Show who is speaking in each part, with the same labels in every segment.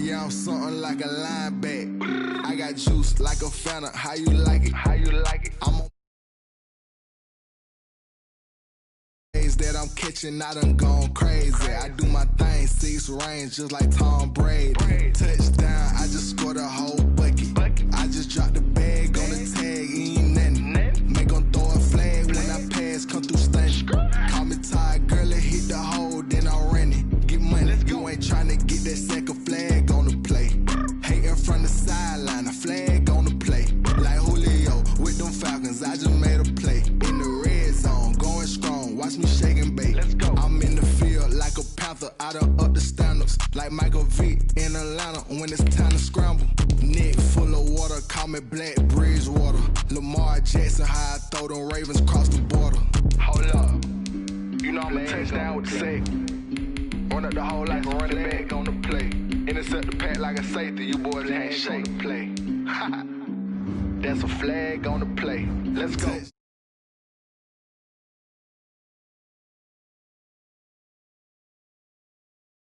Speaker 1: Yeah, I'm something like a linebacker. I got juice like a Fanta. How you like it? How you like it? I'm on that I'm catching, I done gone crazy. I do my thing, 6 range, just like Tom Brady. Touchdown, I just scored a whole bucket. I just dropped the bag on the tag, ain't nothing. Make them throw a flag when I pass, come through stunning. Call me tired, girl, it hit the hole, then I ran it. Get money, you ain't tryna get that second flag on the play. Hating from the sideline, a flag on the play. Like Julio with them Falcons, I just made a play. In the red zone, going strong, watch me shake and bake. Let's go. I'm in the field like a panther, I done up the standards. Like Michael Vick in Atlanta when it's time to scramble. Neck full of water, call me Black Bridgewater. Lamar Jackson, how I throw them Ravens cross the border. Hold up, you know I'm a touchdown with the sack. Run up the hole like a running back on the play. Intercept the pack like a safety, you boys can't shake the play. That's a flag on the play. Let's go.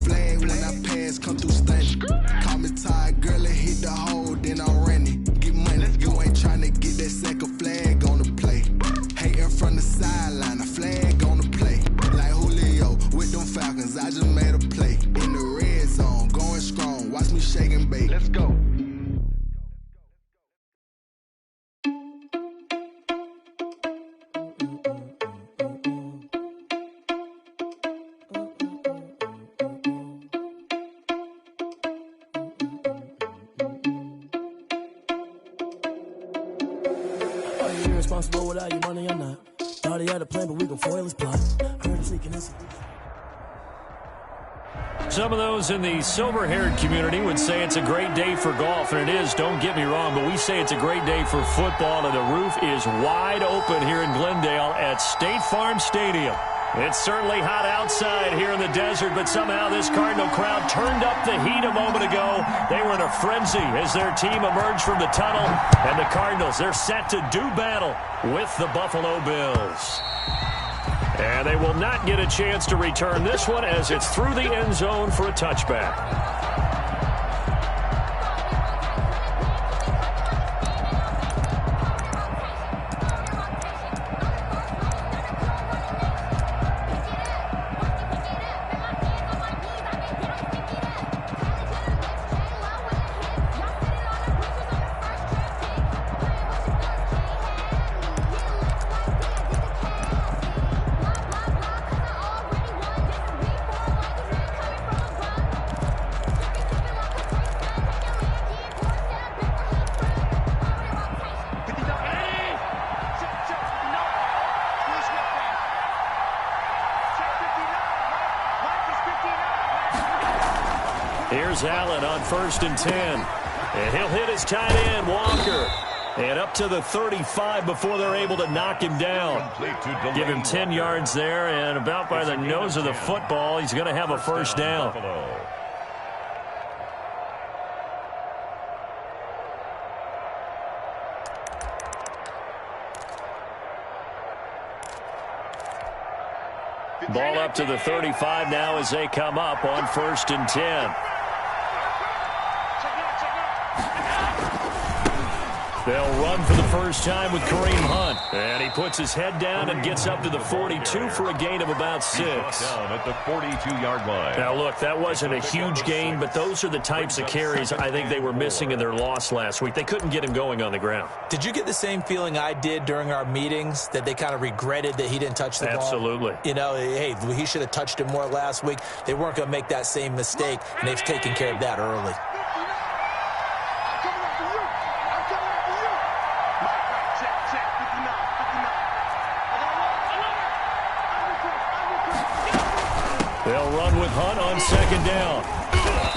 Speaker 1: Flag when I pass, come through stunning. Call me tired, girl, it hit the hole, then I ran it. Get money, you ain't tryna get that second flag on the play. Hating from the sideline, a flag on the play. Like Julio with them Falcons, I just made a play. In the red zone, going strong, watch me shake and bake. Let's go.
Speaker 2: Responsible without your money or not. Thought he had a plan, but we gon' foil his plot. Heard he's leaking this.
Speaker 3: Some of those in the silver-haired community would say it's a great day for golf, and it is, don't get me wrong, but we say it's a great day for football, and the roof is wide open here in Glendale at State Farm Stadium. It's certainly hot outside here in the desert, but somehow this Cardinal crowd turned up the heat a moment ago. They were in a frenzy as their team emerged from the tunnel, and the Cardinals, they're set to do battle with the Buffalo Bills. And they will not get a chance to return this one as it's through the end zone for a touchback. Here's Allen on 1st and 10. And he'll hit his tight end, Walker. And up to the 35 before they're able to knock him down. Give him 10 yards there, and about by the nose of the football, he's going to have a first down. Ball up to the 35 now as they come up on 1st and 10. They'll run for the first time with Kareem Hunt. And he puts his head down and gets up to the 42 for a gain of about 6.
Speaker 4: Down at the 42-yard line.
Speaker 3: Now, look, that wasn't a huge gain, but those are the types of carries I think they were missing in their loss last week. They couldn't get him going on the ground.
Speaker 5: Did you get the same feeling I did during our meetings, that they kind of regretted that he didn't touch the ball?
Speaker 3: Absolutely.
Speaker 5: You know, hey, he should have touched it more last week. They weren't going to make that same mistake, and they've taken care of that early.
Speaker 3: They'll run with Hunt on 2nd down.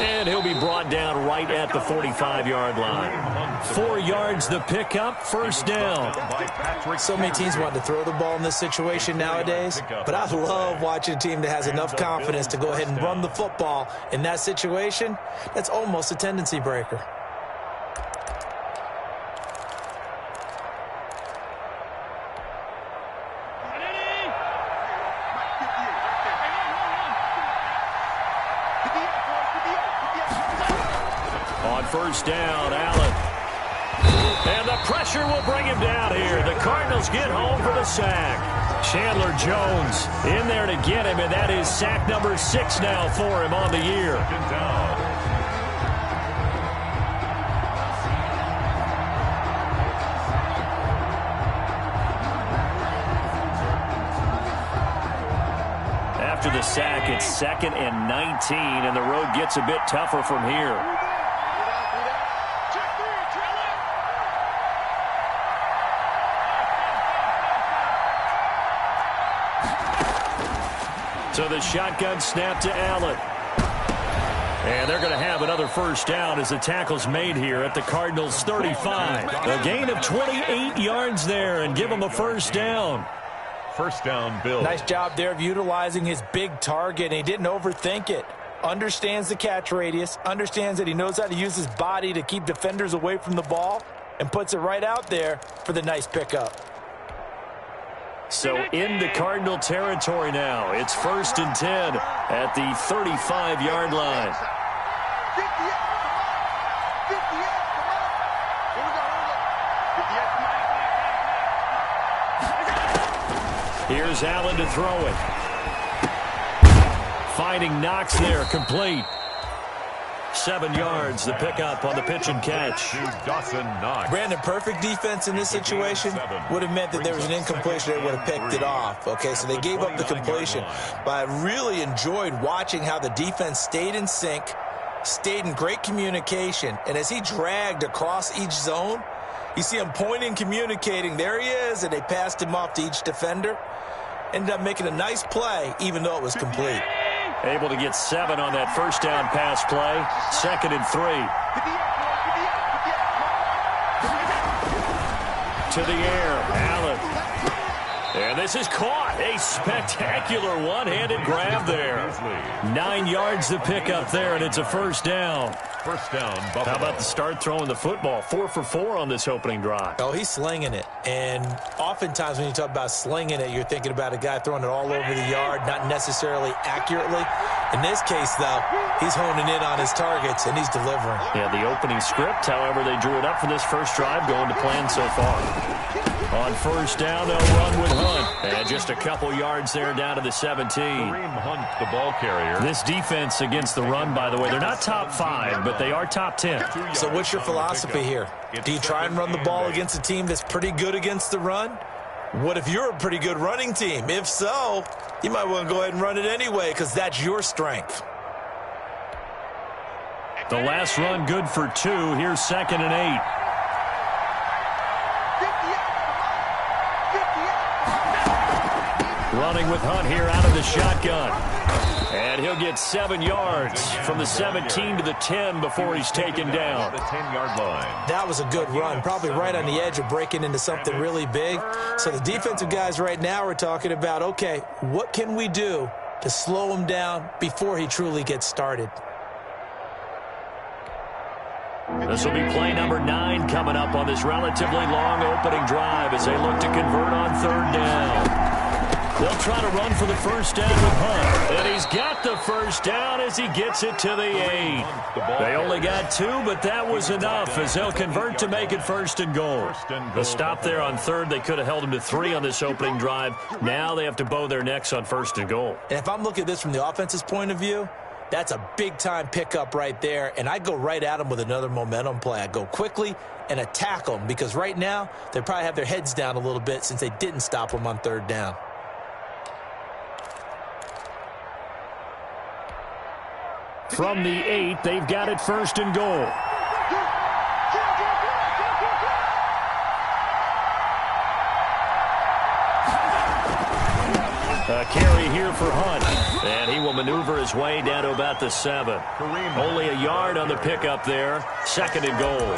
Speaker 3: And he'll be brought down right at the 45-yard line. 4 yards the pickup, 1st down.
Speaker 5: So many teams want to throw the ball in this situation nowadays, but I love watching a team that has enough confidence to go ahead and run the football in that situation. That's almost a tendency breaker.
Speaker 3: On first down, Allen. And the pressure will bring him down here. The Cardinals get home for the sack. Chandler Jones in there to get him, and that is sack number 6 now for him on the year. After the sack, it's 2nd and 19, and the road gets a bit tougher from here. So the shotgun snap to Allen. And they're going to have another first down as the tackle's made here at the Cardinals' 35. A gain of 28 yards there and give them a first down.
Speaker 4: First down, Bill.
Speaker 5: Nice job there of utilizing his big target. He didn't overthink it. Understands the catch radius. Understands that he knows how to use his body to keep defenders away from the ball. And puts it right out there for the nice pickup.
Speaker 3: So into Cardinal territory now. It's 1st and 10 at the 35-yard line. Here's Allen to throw it. Finding Knox there, complete. 7 yards, the pickup on the pitch and catch.
Speaker 5: Brandon, perfect defense in this situation would have meant that there was an incompletion. They would have picked it off. Okay, so they gave up the completion. But I really enjoyed watching how the defense stayed in sync, stayed in great communication. And as he dragged across each zone, you see him pointing, communicating. There he is, and they passed him off to each defender. Ended up making a nice play, even though it was complete.
Speaker 3: Able to get 7 on that first down pass play. 2nd and 3. To the air, Allen. And this is caught. A spectacular one-handed grab there. 9 yards to pick up there, and it's a first down.
Speaker 4: First down, Buffalo.
Speaker 3: How about the start throwing the football? 4 for 4 on this opening drive.
Speaker 5: Oh, he's slinging it. And oftentimes when you talk about slinging it, you're thinking about a guy throwing it all over the yard, not necessarily accurately. In this case, though, he's honing in on his targets, and he's delivering.
Speaker 3: Yeah, the opening script, however, they drew it up for this first drive, going to plan so far. On first down, they'll run with Hunt. And just a couple yards there down to the 17.
Speaker 4: Kareem Hunt, the ball carrier.
Speaker 3: This defense against the run, by the way, they're not top 5, but they are top 10.
Speaker 5: So what's your philosophy here? Do you try and run the ball against a team that's pretty good against the run? What if you're a pretty good running team? If so, you might want to go ahead and run it anyway because that's your strength.
Speaker 3: The last run good for 2. Here's 2nd and 8. Running with Hunt here out of the shotgun. And he'll get 7 yards from the 17 to the 10 before he's taken down.
Speaker 4: The 10-yard line.
Speaker 5: That was a good run, probably right on the edge of breaking into something really big. So the defensive guys right now are talking about, okay, what can we do to slow him down before he truly gets started?
Speaker 3: This will be play number 9 coming up on this relatively long opening drive as they look to convert on 3rd down. They'll try to run for the first down with Hunt. And he's got the first down as he gets it to the 8. They only got 2, but that was enough as they'll convert to make it 1st and goal. The stop there on 3rd, they could have held him to 3 on this opening drive. Now they have to bow their necks on 1st and goal.
Speaker 5: And if I'm looking at this from the offense's point of view, that's a big-time pickup right there, and I go right at them with another momentum play. I go quickly and attack them because right now they probably have their heads down a little bit since they didn't stop them on 3rd down.
Speaker 3: From the 8, they've got it 1st and goal. A carry here for Hunt. And he will maneuver his way down to about the 7. Only a yard on the pickup there. 2nd and goal.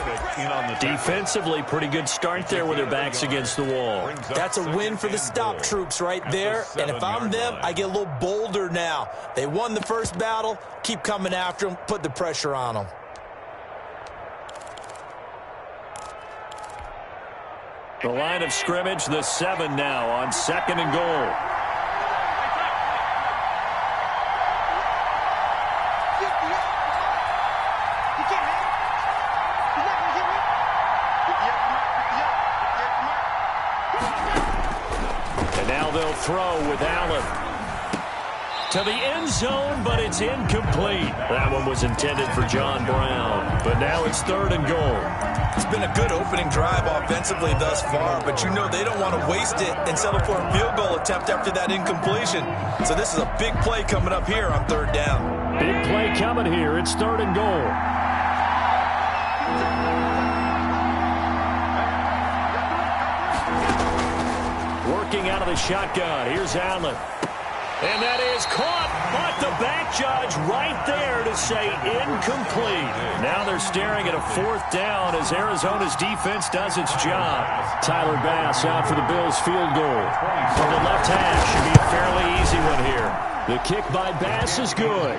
Speaker 3: Defensively, pretty good start there with their backs against the wall.
Speaker 5: That's a win for the stop troops right there. And if I'm them, I get a little bolder now. They won the first battle. Keep coming after them. Put the pressure on them.
Speaker 3: The line of scrimmage, the 7 now on 2nd and goal. Now they'll throw with Allen. To the end zone, but it's incomplete. That one was intended for John Brown, but now it's 3rd and goal.
Speaker 5: It's been a good opening drive offensively thus far, but you know they don't want to waste it and settle for a field goal attempt after that incompletion. So this is a big play coming up here on 3rd down.
Speaker 3: Big play coming here. It's 3rd and goal. Working out of the shotgun. Here's Allen. And that is caught, but the back judge right there to say incomplete. Now they're staring at a 4th down as Arizona's defense does its job. Tyler Bass out for the Bills' field goal. From the left hash, should be a fairly easy one here. The kick by Bass is good.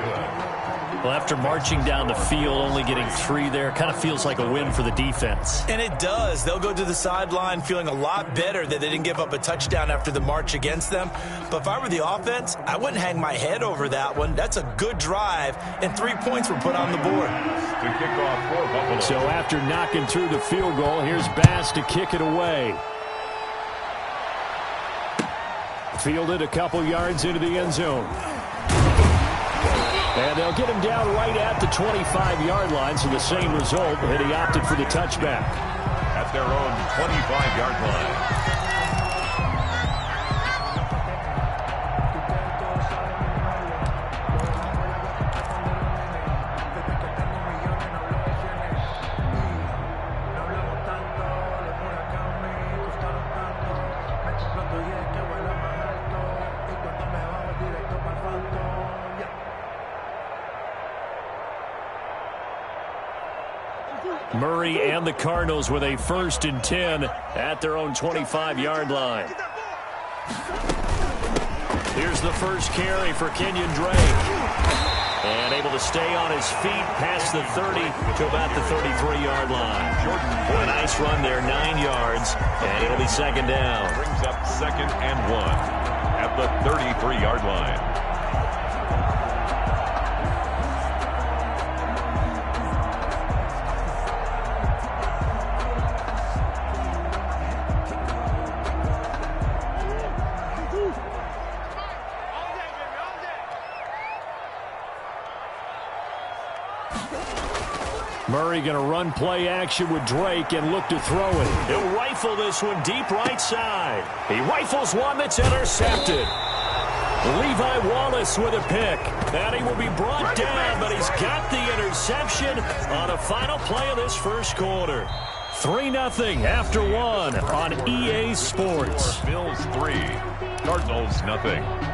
Speaker 3: Well, after marching down the field, only getting 3 there, kind of feels like a win for the defense.
Speaker 5: And it does. They'll go to the sideline feeling a lot better that they didn't give up a touchdown after the march against them. But if I were the offense, I wouldn't hang my head over that one. That's a good drive, and 3 points were put on the board.
Speaker 3: So after knocking through the field goal, here's Bass to kick it away. Fielded a couple yards into the end zone. And they'll get him down right at the 25-yard line, so the same result, and he opted for the touchback.
Speaker 4: At their own 25-yard line.
Speaker 3: Murray and the Cardinals with a 1st and 10 at their own 25-yard line. Here's the first carry for Kenyon Drake. And able to stay on his feet past the 30 to about the 33-yard line. A nice run there, 9 yards, and it'll be 2nd down.
Speaker 4: Brings up 2nd and 1 at the 33-yard line.
Speaker 3: Murray going to run play action with Drake and look to throw it. He'll rifle this one deep right side. He rifles one that's intercepted. Levi Wallace with a pick. And he will be brought down, but he's got the interception on a final play of this first quarter. 3-0 after 1 on EA Sports.
Speaker 4: Bills 3, Cardinals 0.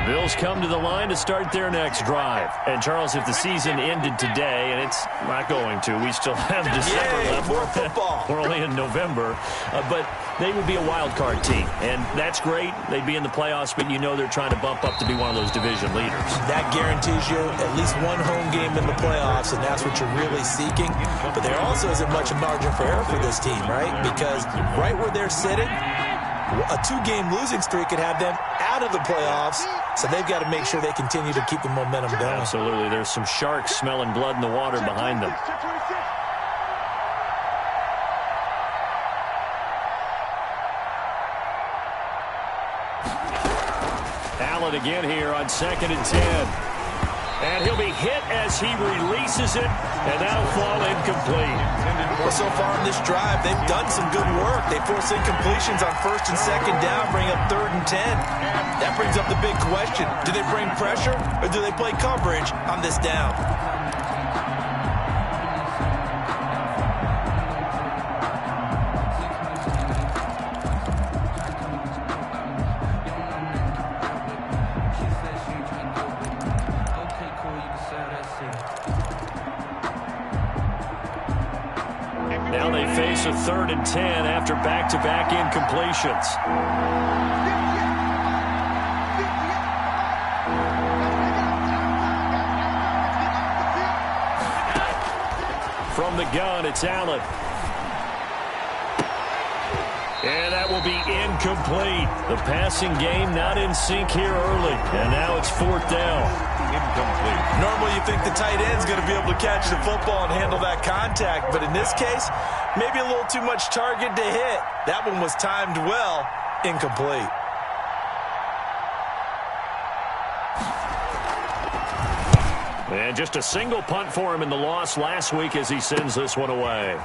Speaker 3: Bills come to the line to start their next drive. And, Charles, if the season ended today, and it's not going to, we still have December left.
Speaker 5: More football.
Speaker 3: We're only in November. But they would be a wild card team. And that's great. They'd be in the playoffs, but you know they're trying to bump up to be one of those division leaders. That
Speaker 5: Guarantees you at least one home game in the playoffs, and that's what you're really seeking. But there also isn't much margin for error for this team, right? Because right where they're sitting, a 2-game losing streak could have them out of the playoffs, so they've got to make sure they continue to keep the momentum going.
Speaker 3: Absolutely. There's some sharks smelling blood in the water behind them. Allen again here on 2nd and 10. And he'll be hit as he releases it, and that'll fall incomplete.
Speaker 5: Well, so far in this drive, they've done some good work. They force incompletions on 1st and 2nd down, bring up 3rd and 10. That brings up the big question. Do they bring pressure, or do they play coverage on this down?
Speaker 3: Now they face a 3rd and 10 after back-to-back incompletions. From the gun, it's Allen. And that will be incomplete. The passing game not in sync here early. And now it's fourth down.
Speaker 4: Incomplete.
Speaker 5: Normally you think the tight end's going to be able to catch the football and handle that contact. But in this case, maybe a little too much target to hit. That one was timed well. Incomplete.
Speaker 3: And just a single punt for him in the loss last week as he sends this one away.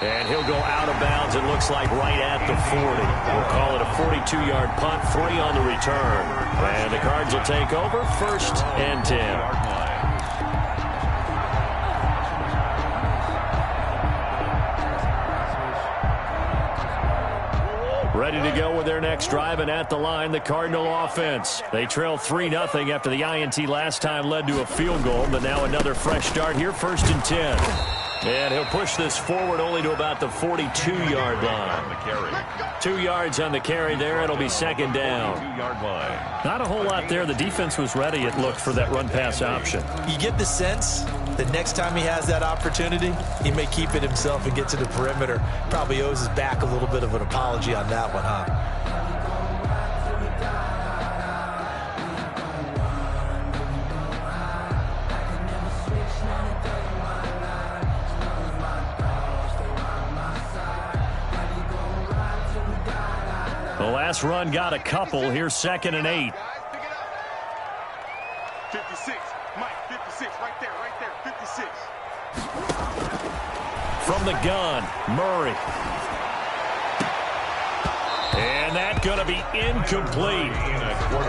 Speaker 3: And he'll go out of bounds, it looks like, right at the 40. We'll call it a 42-yard punt, 3 on the return. And the Cards will take over, first and 10. Ready to go with their next drive, and at the line, the Cardinal offense. They trail 3-0 after the INT last time led to a field goal, but now another fresh start here, first and 10. And he'll push this forward only to about the 42-yard line. 2 yards on the carry there. It'll be second down.
Speaker 4: 2-yard line.
Speaker 3: Not a whole lot there. The defense was ready, it looked, for that run-pass option.
Speaker 5: You get the sense that next time he has that opportunity, he may keep it himself and get to the perimeter. Probably owes his back a little bit of an apology on that one, huh?
Speaker 3: The last run got a couple. Here's second and 8.
Speaker 6: 56, Mike, 56, right there, 56.
Speaker 3: From the gun, Murray. And that's going to be incomplete.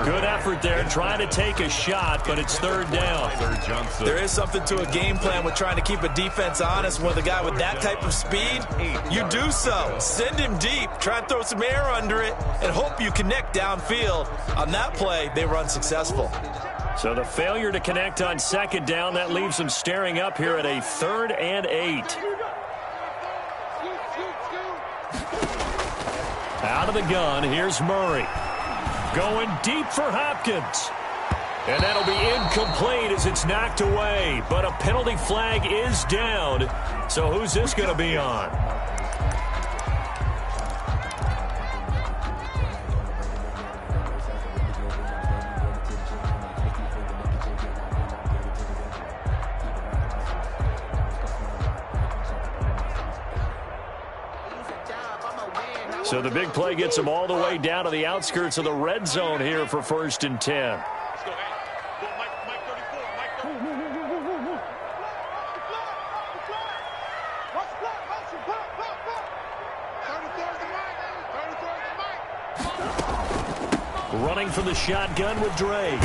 Speaker 3: Good effort there, trying to take a shot, but it's third down.
Speaker 5: There is something to a game plan with trying to keep a defense honest. With a guy with that type of speed, you do so. Send him deep, try and throw some air under it, and hope you connect downfield. On that play, they were unsuccessful.
Speaker 3: So the failure to connect on second down, that leaves them staring up here at a 3rd and 8. Out of the gun, here's Murray. Going deep for Hopkins. And that'll be incomplete as it's knocked away. But a penalty flag is down. So who's this going to be on? So the big play gets them all the way down to the outskirts of the red zone here for first and 10. Running from the shotgun with Dre.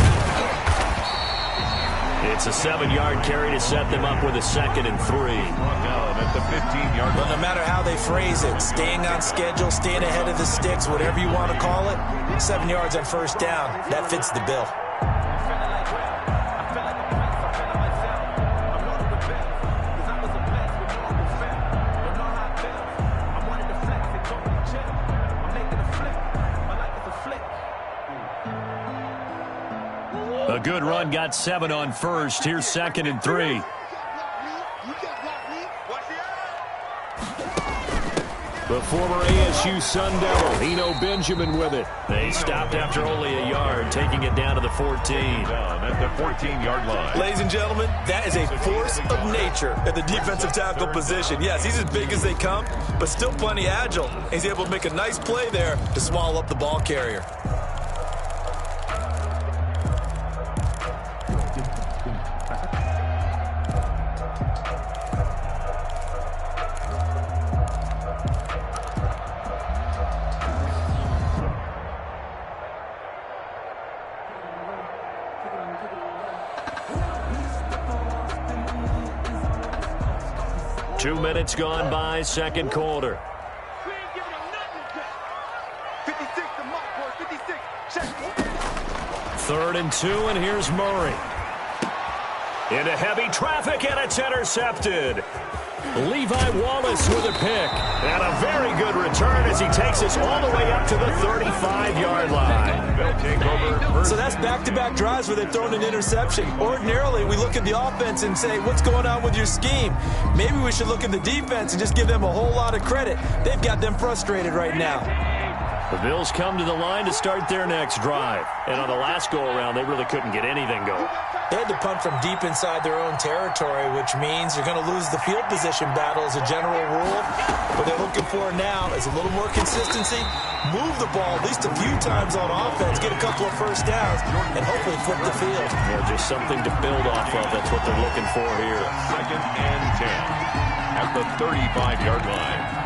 Speaker 3: It's a 7-yard carry to set them up with a 2nd and 3.
Speaker 4: At the 15-yard line.
Speaker 5: But no matter how they phrase it, staying on schedule, staying ahead of the sticks, whatever you want to call it, 7 yards on first down, that fits the bill.
Speaker 3: A good run, got 7 on first. Here's 2nd and 3. The former ASU Sun Devil, Eno Benjamin with it. They stopped after only a yard, taking it down to the 14.
Speaker 4: Down at the 14-yard line.
Speaker 5: Ladies and gentlemen, that is a force of nature at the defensive tackle position. Yes, he's as big as they come, but still plenty agile. He's able to make a nice play there to swallow up the ball carrier.
Speaker 3: Two minutes gone by, second quarter. 3rd and 2, and here's Murray. Into heavy traffic, and it's intercepted. Levi Wallace with a pick. And a very good return as he takes us all the way up to the 35-yard line.
Speaker 4: They'll take over.
Speaker 5: So that's back-to-back drives where they've thrown an interception. Ordinarily, we look at the offense and say, what's going on with your scheme? Maybe we should look at the defense and just give them a whole lot of credit. They've got them frustrated right now.
Speaker 3: The Bills come to the line to start their next drive. And on the last go-around, they really couldn't get anything going.
Speaker 5: They had to punt from deep inside their own territory, which means you're going to lose the field position battle as a general rule. What they're looking for now is a little more consistency, move the ball at least a few times on offense, get a couple of first downs, and hopefully flip the field.
Speaker 3: Yeah, just something to build off of. That's what they're looking for here.
Speaker 4: 2nd and 10 at the 35-yard line.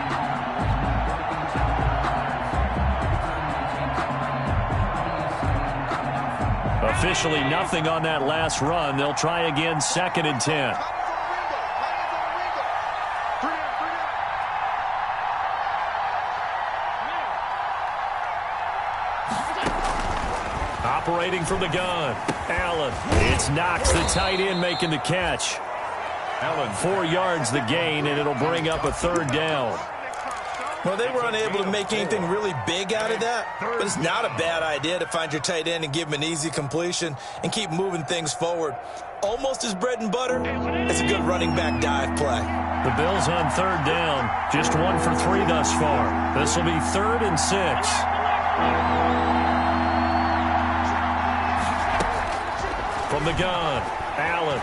Speaker 3: Officially nothing on that last run. They'll try again, 2nd and 10. Operating from the gun, Allen. It's Knox, the tight end, making the catch.
Speaker 4: Allen,
Speaker 3: 4 yards the gain, and it'll bring up a 3rd down.
Speaker 5: Well, they were unable to make anything really big out of that, but it's not a bad idea to find your tight end and give him an easy completion and keep moving things forward. Almost his bread and butter. It's a good running back dive play.
Speaker 3: The Bills on 3rd down, just 1 for 3 thus far. This will be 3rd and 6. From the gun, Allen.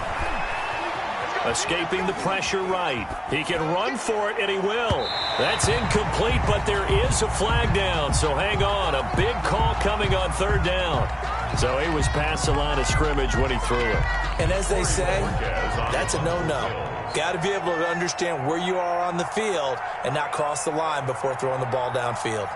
Speaker 3: Escaping the pressure right. He can run for it, and he will. That's incomplete, but there is a flag down, so hang on. A big call coming on 3rd down. So he was past the line of scrimmage when he threw it.
Speaker 5: And as they say, that's a no-no. Got to be able to understand where you are on the field and not cross the line before throwing the ball downfield.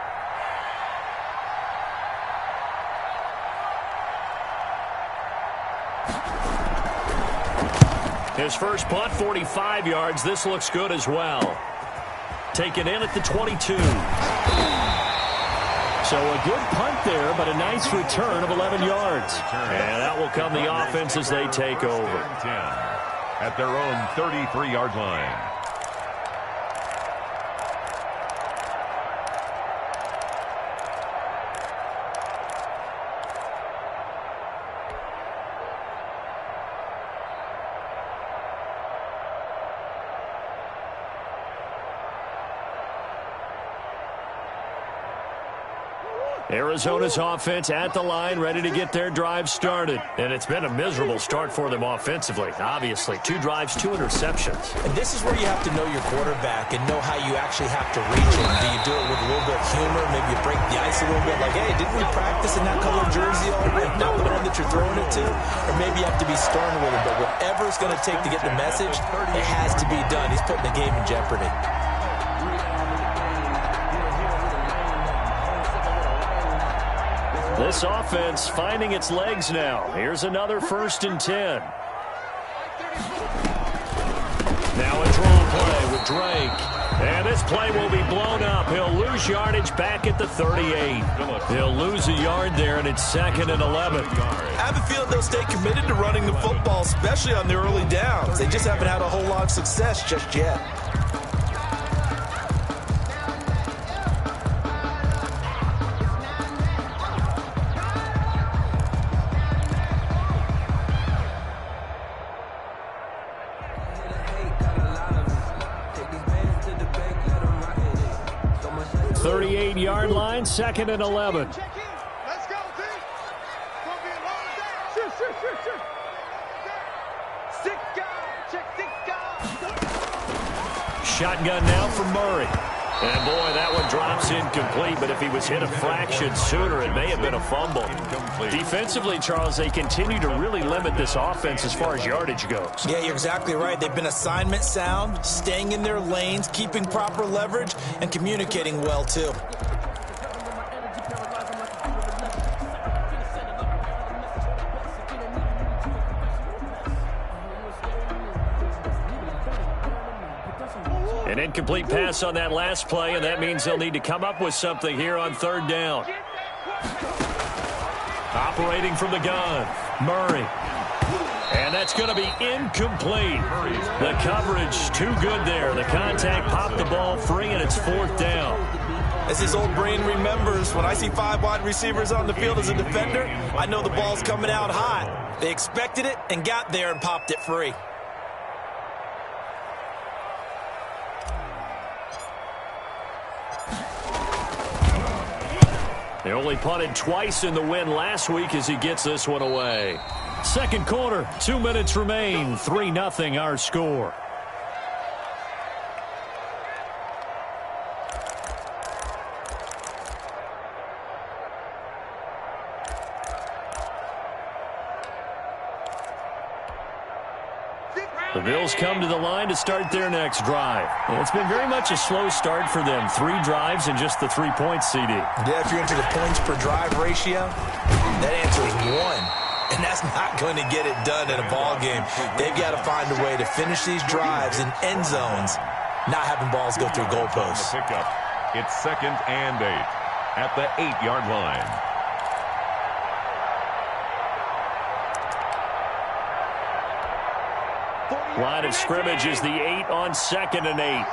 Speaker 3: His first punt, 45 yards. This looks good as well. Taken in at the 22. So a good punt there, but a nice return of 11 yards. And that will come the offense as they take over.
Speaker 4: 10 at their own 33-yard line.
Speaker 3: Arizona's offense at the line, ready to get their drive started. And it's been a miserable start for them offensively, obviously. 2 drives, 2 interceptions.
Speaker 5: And this is where you have to know your quarterback and know how you actually have to reach him. Do you do it with a little bit of humor? Maybe you break the ice a little bit, like, hey, didn't we practice in that color jersey all week? Not the one that you're throwing it to. Or maybe you have to be stern with him. But whatever it's going to take to get the message, it has to be done. He's putting the game in jeopardy.
Speaker 3: This offense finding its legs now. Here's another 1st and 10. Now a draw play with Drake. And this play will be blown up. He'll lose yardage back at the 38. He'll lose a yard there, and it's 2nd and 11.
Speaker 5: I have a feeling they'll stay committed to running the football, especially on the early downs. They just haven't had a whole lot of success just yet.
Speaker 3: Yard line, 2nd and 11.
Speaker 6: Let's go, team. Gonna be a long day. Shoot. Six guys. Check 6 guys.
Speaker 3: Shotgun now for Murray. And boy, that one drops incomplete, but if he was hit a fraction sooner, it may have been a fumble. Defensively, Charles, they continue to really limit this offense as far as yardage goes.
Speaker 5: Yeah, you're exactly right. They've been assignment sound, staying in their lanes, keeping proper leverage, and communicating well, too.
Speaker 3: An incomplete pass on that last play, and that means they'll need to come up with something here on 3rd down. Operating from the gun, Murray. And that's going to be incomplete. The coverage too good there. The contact popped the ball free, and it's 4th down.
Speaker 5: As his old brain remembers, when I see 5 wide receivers on the field as a defender, I know the ball's coming out hot. They expected it and got there and popped it free.
Speaker 3: They only punted twice in the win last week as he gets this one away. Second quarter, 2 minutes remain. 3-0 our score. The Bills come to the line to start their next drive. It's been very much a slow start for them. 3 drives and just the 3 points, CD.
Speaker 5: Yeah, if you're into the points per drive ratio, that answer is 1. And that's not going to get it done in a ball game. They've got to find a way to finish these drives in end zones, not having balls go through goalposts.
Speaker 4: It's 2nd and 8 at the 8-yard line.
Speaker 3: Line of scrimmage is the 8 on 2nd and 8.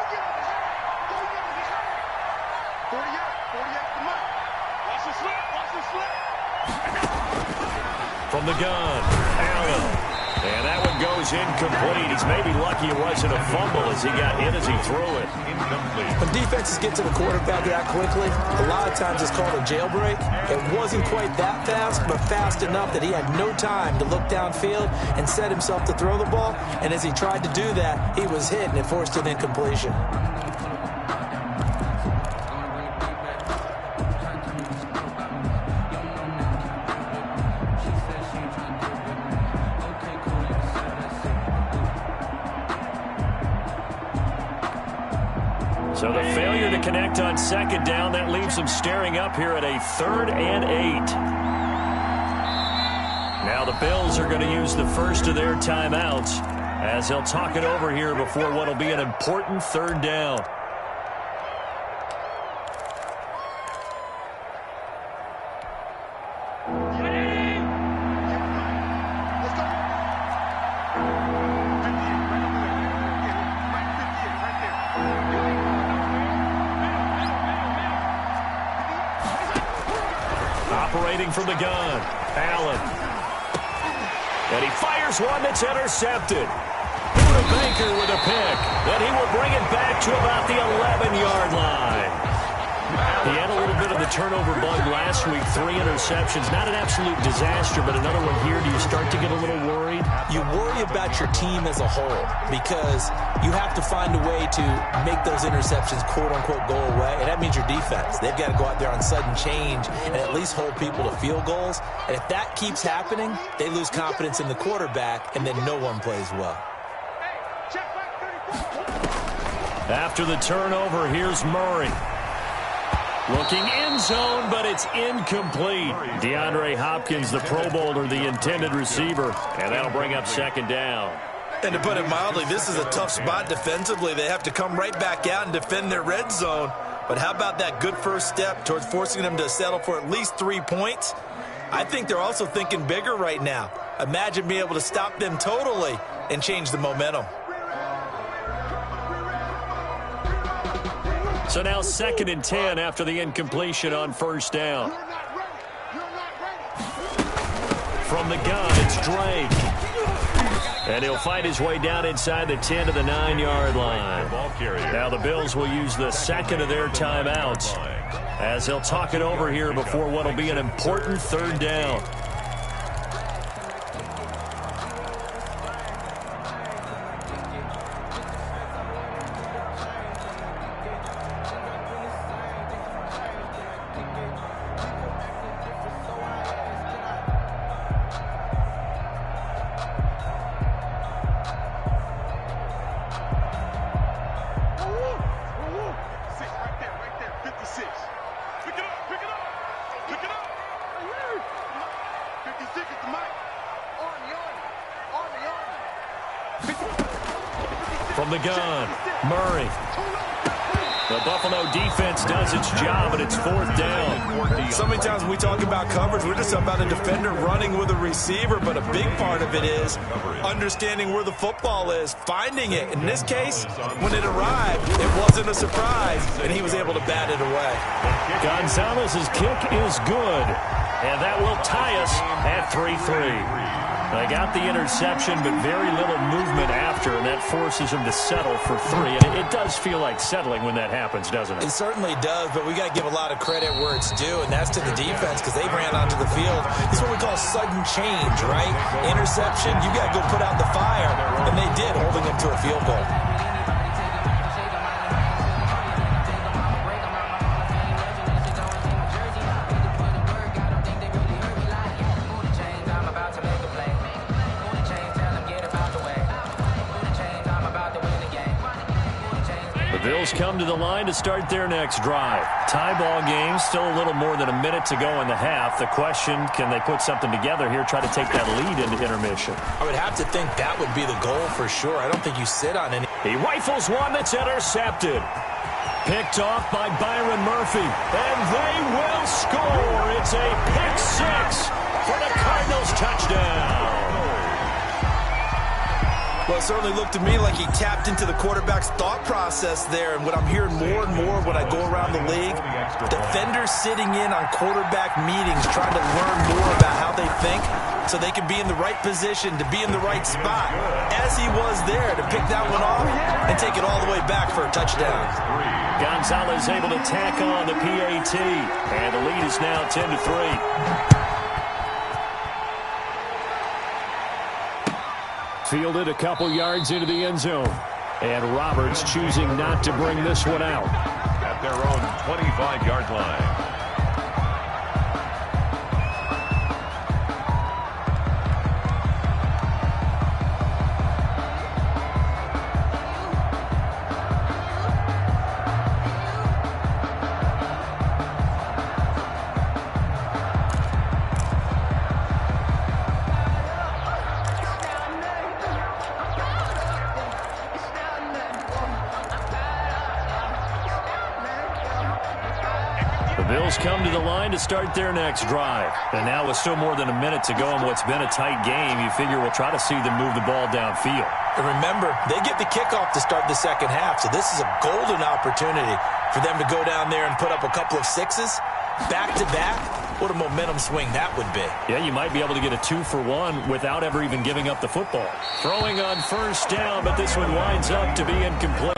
Speaker 3: From the gun, Allen. And that one goes incomplete. He's maybe lucky it wasn't a fumble as he got hit as he threw it. Incomplete.
Speaker 5: When defenses get to the quarterback that quickly, a lot of times it's called a jailbreak. It wasn't quite that fast, but fast enough that he had no time to look downfield and set himself to throw the ball. And as he tried to do that, he was hit and it forced an incompletion.
Speaker 3: So the failure to connect on 2nd down, that leaves them staring up here at a 3rd and 8. Now the Bills are going to use the first of their timeouts as they'll talk it over here before what will be an important 3rd down. Operating from the gun, Allen. And he fires one that's intercepted. Buda Baker with a pick. And he will bring it back to about the 11-yard line. He had a little bit of the turnover bug last week. 3 interceptions. Not an absolute disaster, but another one here. Do you start to get a little worried?
Speaker 5: You worry about your team as a whole because you have to find a way to make those interceptions, quote-unquote, go away, and that means your defense. They've got to go out there on sudden change and at least hold people to field goals. And if that keeps happening, they lose confidence in the quarterback, and then no one plays well.
Speaker 3: After the turnover, here's Murray. Looking end zone, but it's incomplete. DeAndre Hopkins, the Pro Bowler, the intended receiver, and that'll bring up 2nd down.
Speaker 5: And to put it mildly, this is a tough spot defensively. They have to come right back out and defend their red zone. But how about that good first step towards forcing them to settle for at least 3 points? I think they're also thinking bigger right now. Imagine being able to stop them totally and change the momentum.
Speaker 3: So now 2nd and 10 after the incompletion on 1st down. From the gun, it's Drake. And he'll find his way down inside the 10 to the 9-yard line. Now the Bills will use the 2nd of their timeouts as they'll talk it over here before what will be an important 3rd down. From the gun, Murray. The Buffalo defense does its job, and it's 4th down.
Speaker 5: So many times when we talk about coverage, we're just about a defender running with a receiver, but a big part of it is understanding where the football is, finding it. In this case, when it arrived, it wasn't a surprise, and he was able to bat it away.
Speaker 3: Gonzalez's kick is good, and that will tie us at 3-3. They got the interception, but very little movement after, and that forces him to settle for 3. And it does feel like settling when that happens, doesn't it?
Speaker 5: It certainly does, but we got to give a lot of credit where it's due, and that's to the defense because they ran onto the field. This is what we call sudden change, right? Interception, you got to go put out the fire, and they did, holding them to a field goal.
Speaker 3: Bills come to the line to start their next drive. Tie ball game, still a little more than a minute to go in the half. The question, can they put something together here, try to take that lead into intermission?
Speaker 5: I would have to think that would be the goal for sure. I don't think you sit on any.
Speaker 3: He rifles one that's intercepted. Picked off by Byron Murphy. And they will score. It's a pick 6 for the Cardinals touchdown.
Speaker 5: Well, it certainly looked to me like he tapped into the quarterback's thought process there. And what I'm hearing more and more when I go around the league, defenders sitting in on quarterback meetings trying to learn more about how they think so they can be in the right position to be in the right spot, as he was there to pick that one off and take it all the way back for a touchdown.
Speaker 3: Gonzalez able to tack on the PAT, and the lead is now 10-3. Fielded a couple yards into the end zone. And Roberts choosing not to bring this one out.
Speaker 4: At their own 25-yard line.
Speaker 3: Bills come to the line to start their next drive. And now with still more than a minute to go in what's been a tight game, you figure we'll try to see them move the ball downfield.
Speaker 5: And remember, they get the kickoff to start the second half, so this is a golden opportunity for them to go down there and put up a couple of sixes back-to-back. What a momentum swing that would be.
Speaker 3: Yeah, you might be able to get a 2-for-1 without ever even giving up the football. Throwing on first down, but this one winds up to be incomplete.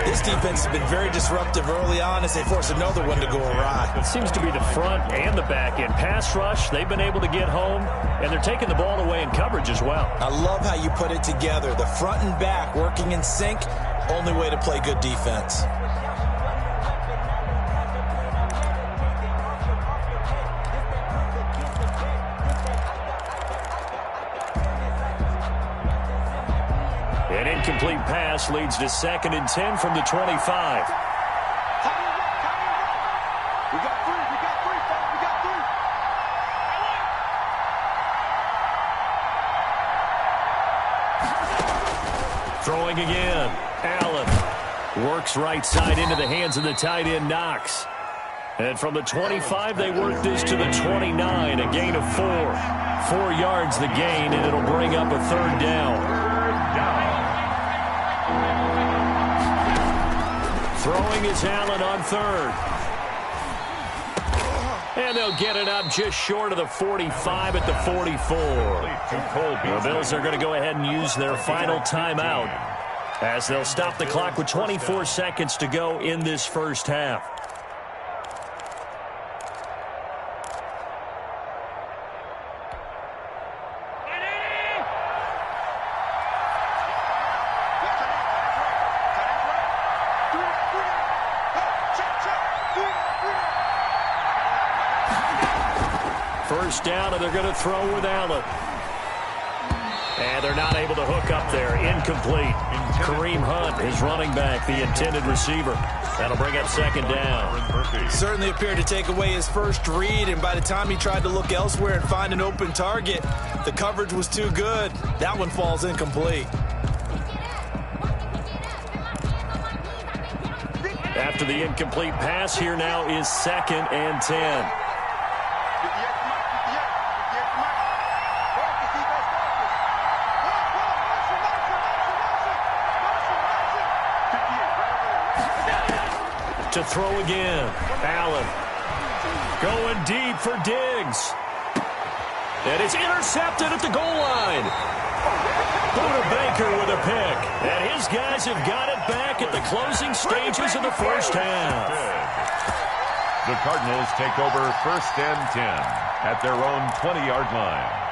Speaker 5: This defense has been very disruptive early on as they force another one to go awry.
Speaker 3: It seems to be the front and the back end. Pass rush, they've been able to get home, and they're taking the ball away in coverage as well.
Speaker 5: I love how you put it together. The front and back working in sync, only way to play good defense.
Speaker 3: An incomplete pass leads to 2nd and 10 from the 25.
Speaker 6: We got three.
Speaker 3: Throwing again. Allen works right side into the hands of the tight end Knox. And from the 25, they work this to the 29, a gain of 4. 4 yards the gain, and it'll bring up a 3rd down. Throwing is Allen on 3rd. And they'll get it up just short of the 45 at the 44. The Bills are going to go ahead and use their final timeout as they'll stop the clock with 24 seconds to go in this first half. First down, and they're going to throw with Allen. And they're not able to hook up there. Incomplete. Kareem Hunt is running back, the intended receiver. That'll bring up 2nd down.
Speaker 5: Certainly appeared to take away his first read, and by the time he tried to look elsewhere and find an open target, the coverage was too good. That one falls incomplete.
Speaker 3: after the incomplete pass. Here now is 2nd and 10. To throw again. Allen going deep for Diggs. And it's intercepted at the goal line. Buda Baker with a pick. And his guys have got it back at the closing stages of the first half.
Speaker 4: The Cardinals take over 1st and 10 at their own 20-yard line.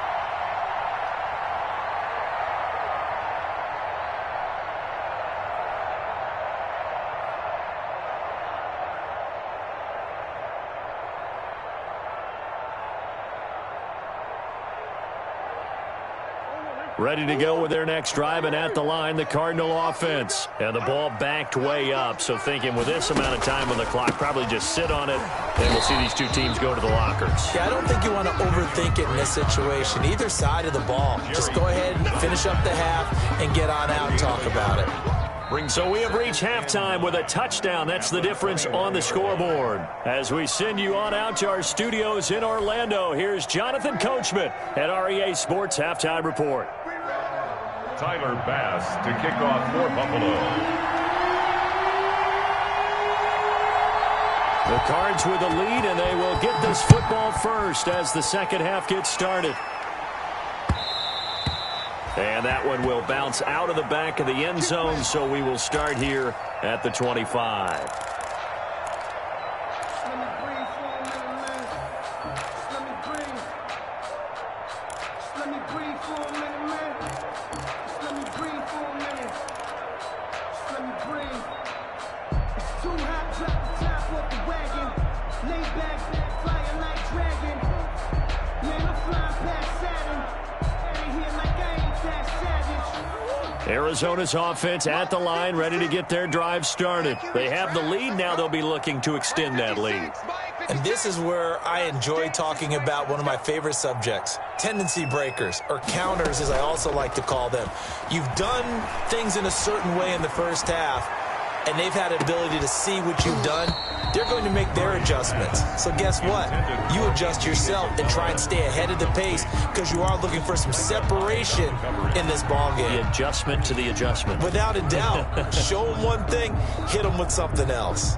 Speaker 3: Ready to go with their next drive, and at the line, the Cardinal offense. And the ball backed way up, so thinking with this amount of time on the clock, probably just sit on it, and we'll see these two teams go to the lockers.
Speaker 5: Yeah, I don't think you want to overthink it in this situation. Either side of the ball. Just go ahead and finish up the half and get on out and talk about it.
Speaker 3: So we have reached halftime with a touchdown. That's the difference on the scoreboard. As we send you on out to our studios in Orlando, here's Jonathan Coachman at REA Sports Halftime Report.
Speaker 4: Tyler Bass to kick off for Buffalo.
Speaker 3: The Cards with the lead, and they will get this football first as the second half gets started. And that one will bounce out of the back of the end zone, so we will start here at the 25. Arizona's offense at the line, ready to get their drive started. They have the lead. Now they'll be looking to extend that lead.
Speaker 5: And this is where I enjoy talking about one of my favorite subjects, tendency breakers, or counters as I also like to call them. You've done things in a certain way in the first half, and they've had an ability to see what you've done. They're going to make their adjustments. So guess what? You adjust yourself and try and stay ahead of the pace because you are looking for some separation in this ballgame.
Speaker 3: The adjustment to the adjustment.
Speaker 5: Without a doubt. Show them one thing, hit them with something else.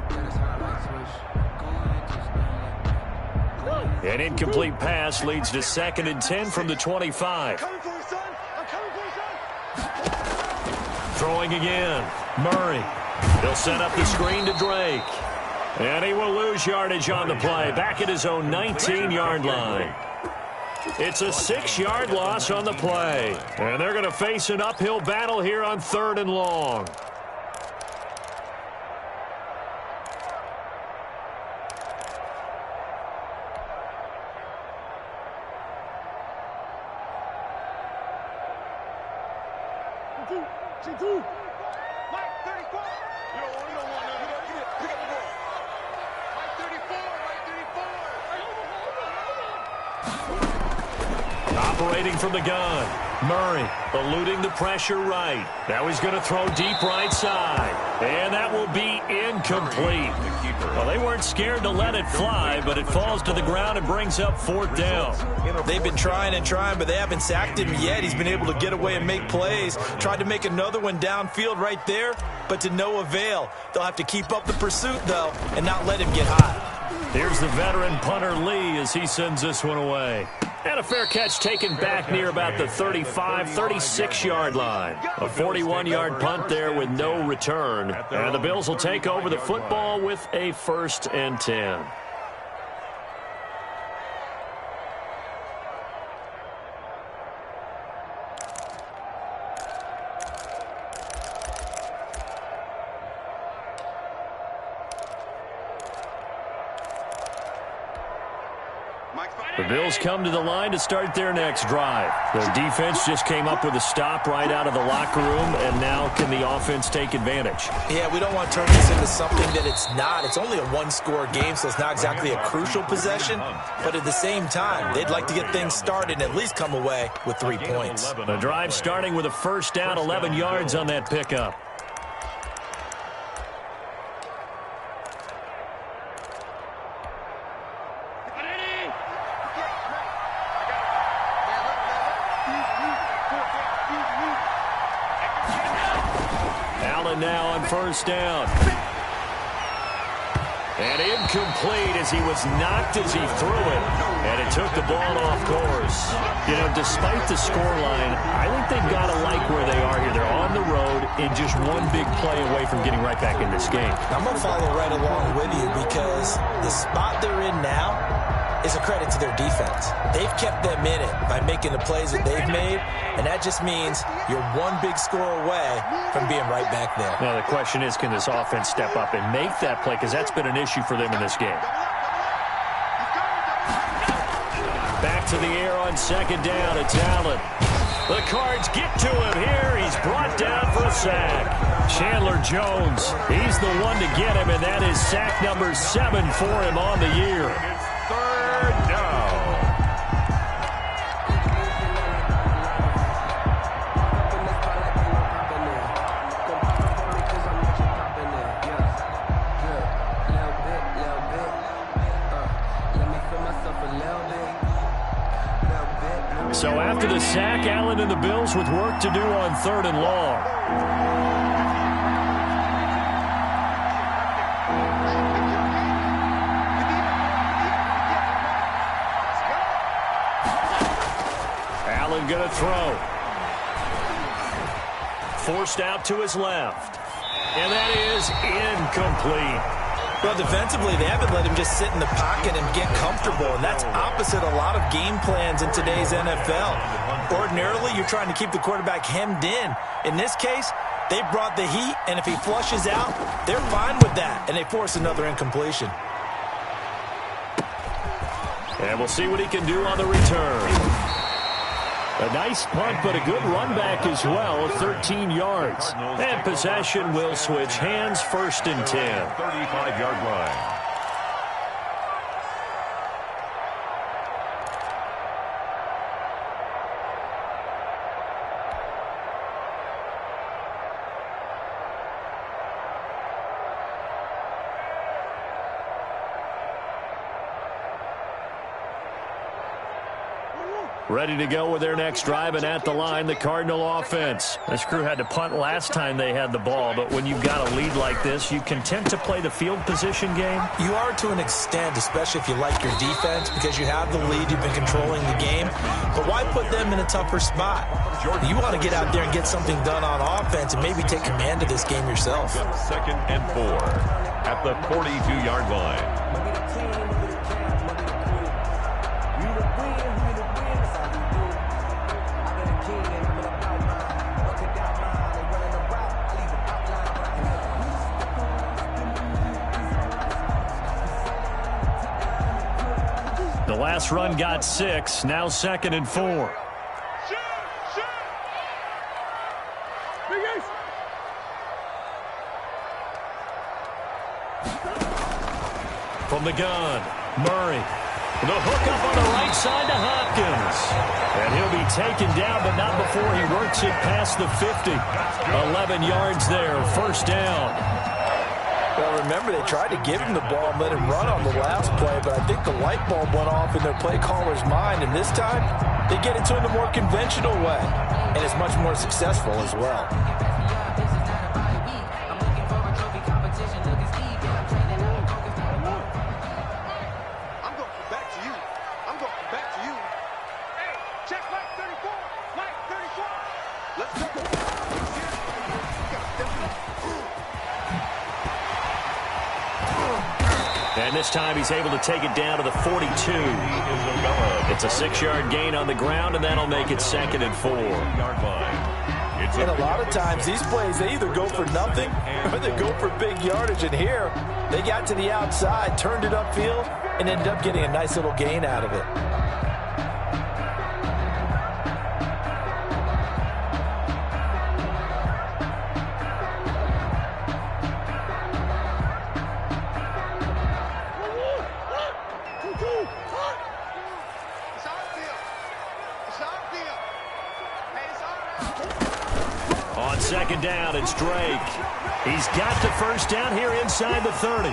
Speaker 3: An incomplete pass leads to 2nd and 10 from the 25. Throwing again. Murray. He'll set up the screen to Drake. And he will lose yardage on the play, back at his own 19-yard line. It's a 6-yard loss on the play. And they're going to face an uphill battle here on 3rd and long. Operating from the gun, Murray eluding the pressure right. Now he's going to throw deep right side. And that will be incomplete. Well, they weren't scared to let it fly, but it falls to the ground and brings up 4th down.
Speaker 5: They've been trying and trying, but they haven't sacked him yet. He's been able to get away and make plays. Tried to make another one downfield right there, but to no avail. They'll have to keep up the pursuit, though, and not let him get hot.
Speaker 3: Here's the veteran punter Lee as he sends this one away. And a fair catch taken back near about the 35, 36-yard line. A 41-yard punt there with no return. And the Bills will take over the football with a 1st and 10. The Bills come to the line to start their next drive. Their defense just came up with a stop right out of the locker room, and now can the offense take advantage?
Speaker 5: Yeah, we don't want to turn this into something that it's not. It's only a one-score game, so it's not exactly a crucial possession. But at the same time, they'd like to get things started and at least come away with 3 points.
Speaker 3: The drive starting with a 1st down, 11 yards on that pickup. throwing now on first down. And incomplete as he was knocked as he threw it. And it took the ball off course. You know, despite the scoreline, I think they've got to like where they are here. They're on the road and just one big play away from getting right back in this game.
Speaker 5: I'm going to follow right along with you because the spot they're in now is a credit to their defense. They've kept them in it by making the plays that they've made, and that just means you're one big score away from being right back there.
Speaker 3: Now, the question is, can this offense step up and make that play? Because that's been an issue for them in this game. Back to the air on second down. It's Allen. The Cards get to him here. He's brought down for a sack. Chandler Jones, he's the one to get him, and that is sack number 7 for him on the year.
Speaker 4: Third down.
Speaker 3: So after the sack, Allen and the Bills with work to do on 3rd and long. Allen going to throw. Forced out to his left. And that is incomplete.
Speaker 5: Well, defensively, they haven't let him just sit in the pocket and get comfortable, and that's opposite a lot of game plans in today's NFL. Ordinarily, you're trying to keep the quarterback hemmed in. In this case, they brought the heat, and if he flushes out, they're fine with that, and they force another incompletion.
Speaker 3: And we'll see what he can do on the return. A nice punt, but a good run back as well, 13 yards. And possession will switch hands, 1st and 10.
Speaker 4: 35-yard line.
Speaker 3: Ready to go with their next drive, and at the line, the Cardinal offense. This crew had to punt last time they had the ball, but when you've got a lead like this, you content to play the field position game?
Speaker 5: You are to an extent, especially if you like your defense, because you have the lead, you've been controlling the game. But why put them in a tougher spot? You want to get out there and get something done on offense and maybe take command of this game yourself.
Speaker 4: 2nd and 4 at the 42-yard line.
Speaker 3: The last run got 6, now 2nd and 4. From the gun, Murray. The hook up on the right side to Hopkins. And he'll be taken down, but not before he works it past the 50. 11 yards there, 1st down.
Speaker 5: Well, remember, they tried to give him the ball and let him run on the last play, but I think the light bulb went off in their play caller's mind, and this time they get it to him the more conventional way, and it's much more successful as well.
Speaker 3: And this time he's able to take it down to the 42. It's a 6-yard gain on the ground, and that'll make it 2nd and 4.
Speaker 5: And a lot of times these plays, they either go for nothing or they go for big yardage. And here, they got to the outside, turned it upfield, and ended up getting a nice little gain out of it.
Speaker 3: On 2nd down, it's Drake. He's got the 1st down here inside the 30.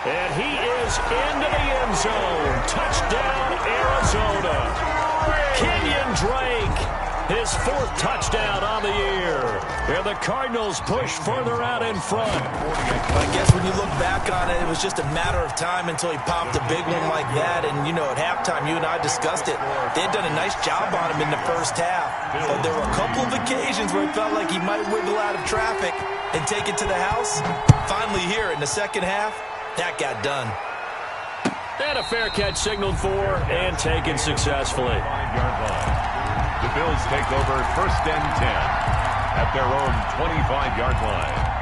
Speaker 3: And he is into the end zone. Touchdown, Arizona. Kenyon Drake His 4th touchdown on the year. And the Cardinals push further out in front.
Speaker 5: I guess when you look back on it, it was just a matter of time until he popped a big one like that. And, you know, at halftime, you and I discussed it. They had done a nice job on him in the first half. But there were a couple of occasions where it felt like he might wiggle out of traffic and take it to the house. Finally here in the second half, that got done.
Speaker 3: And a fair catch signaled for and taken successfully.
Speaker 4: 5-yard line. The Bills take over 1st and 10 at their own 25-yard line.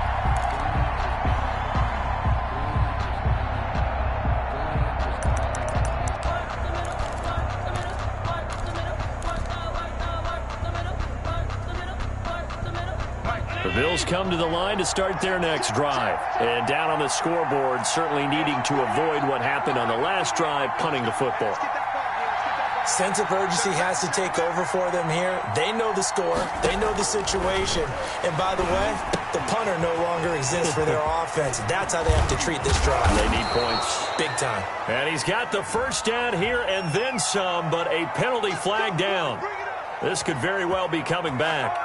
Speaker 3: The Bills come to the line to start their next drive. And down on the scoreboard, certainly needing to avoid what happened on the last drive, punting the football.
Speaker 5: Sense of urgency has to take over for them here. They know the score. They know the situation. And by the way, the punter no longer exists for their offense. That's how they have to treat this drive.
Speaker 3: They need points.
Speaker 5: Big time.
Speaker 3: And he's got the first down here and then some, but a penalty flag down. This could very well be coming back.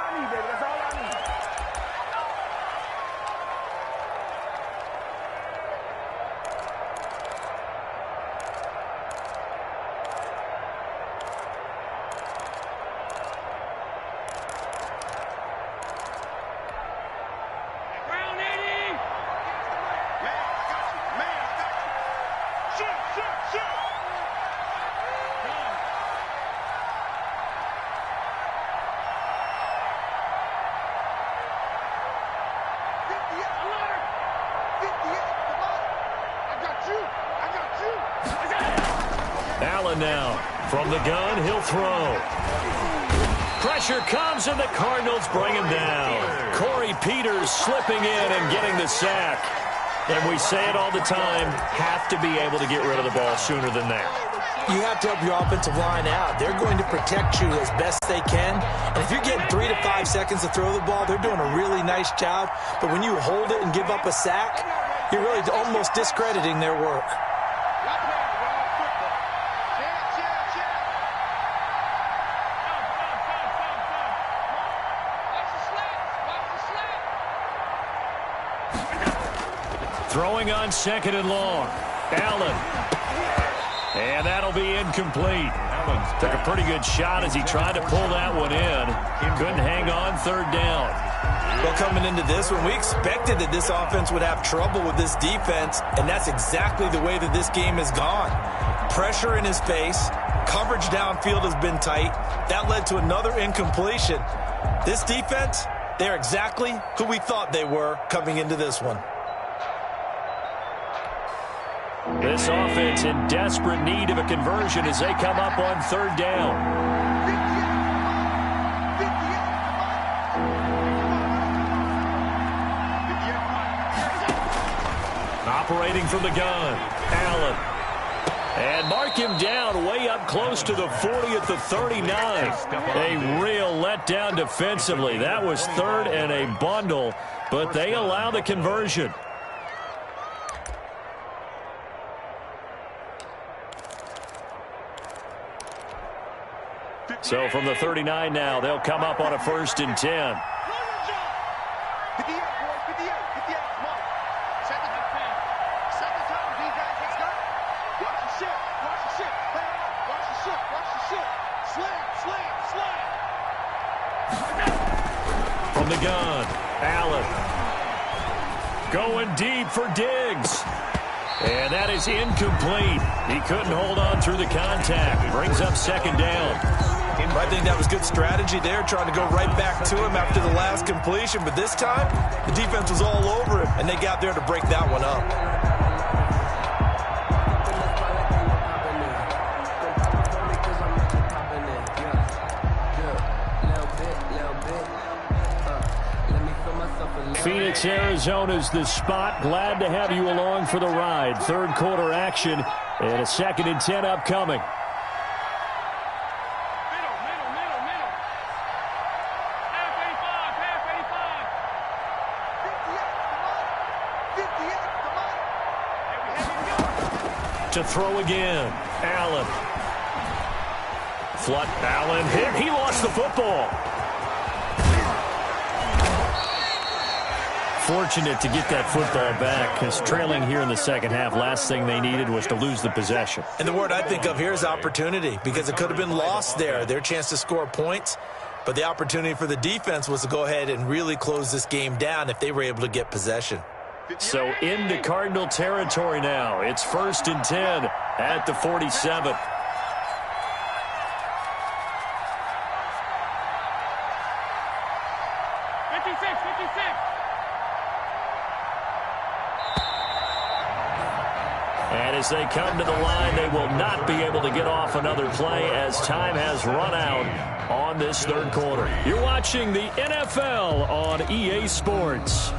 Speaker 3: Allen now from the gun, he'll throw. Pressure comes and the Cardinals bring him down. Corey Peters slipping in and getting the sack. And we say it all the time, have to be able to get rid of the ball sooner than that.
Speaker 5: You have to help your offensive line out. They're going to protect you as best they can. And if you're getting 3 to 5 seconds to throw the ball, they're doing a really nice job. But when you hold it and give up a sack, you're really almost discrediting their work.
Speaker 3: Throwing on 2nd and long. Allen. And that'll be incomplete. Took a pretty good shot as he tried to pull that one in. Couldn't hang on 3rd down.
Speaker 5: Well, coming into this one, we expected that this offense would have trouble with this defense, and that's exactly the way that this game has gone. Pressure in his face. Coverage downfield has been tight. That led to another incompletion. This defense, they're exactly who we thought they were coming into this one.
Speaker 3: This offense in desperate need of a conversion as they come up on 3rd down. Operating from the gun, Allen. And mark him down way up close to the 40 at the 39. A real letdown defensively. That was 3rd and a bundle, but they allow the conversion. So from the 39 now, they'll come up on a 1st and 10.
Speaker 6: 58, boys, 58, 58, come on. Second time, defense, let's go. Watch the shit, watch the shit. Play it out, watch the shit, watch the shit. Slam, slam, slam.
Speaker 3: From the gun, Allen. Going deep for Diggs. And that is incomplete. He couldn't hold on through the contact. Brings up 2nd down.
Speaker 5: I think that was good strategy there, trying to go right back to him after the last completion. But this time, the defense was all over him, and they got there to break that one up.
Speaker 3: Phoenix, Arizona's the spot. Glad to have you along for the ride. 3rd quarter action and a 2nd and 10 upcoming. To throw again, Allen. Flood, Allen hit. He lost the football. Fortunate to get that football back, because trailing here in the second half, last thing they needed was to lose the possession.
Speaker 5: And the word I think of here is opportunity, because it could have been lost there. Their chance to score points, but the opportunity for the defense was to go ahead and really close this game down if they were able to get possession.
Speaker 3: So into Cardinal territory now. It's 1st and 10 at the 47. And as they come to the line, they will not be able to get off another play as time has run out on this third quarter. You're watching the NFL on EA Sports.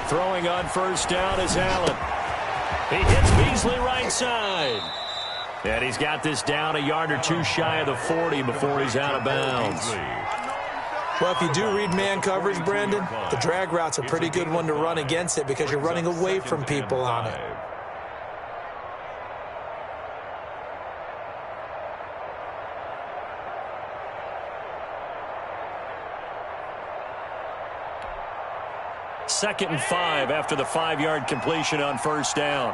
Speaker 3: Throwing on first down is Allen. He hits Beasley right side. And he's got this down a yard or two shy of the 40 before he's out of bounds.
Speaker 5: Well, if you do read man coverage, Brandon, the drag route's a pretty good one to run against it because you're running away from people on it.
Speaker 3: Second and 5 after the 5-yard completion on first down.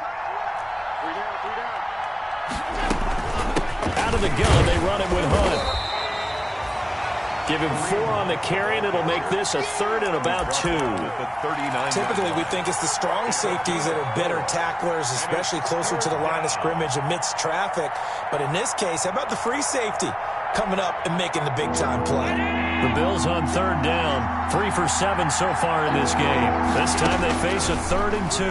Speaker 3: Out of the gun, they run it with Hunt. Give him 4 on the carry, and it'll make this a 3rd and about 2.
Speaker 5: Typically, we think it's the strong safeties that are better tacklers, especially closer to the line of scrimmage amidst traffic. But in this case, how about the free safety coming up and making the big-time play?
Speaker 3: The Bills on 3rd down, 3 for 7 so far in this game. This time they face a 3rd and 2.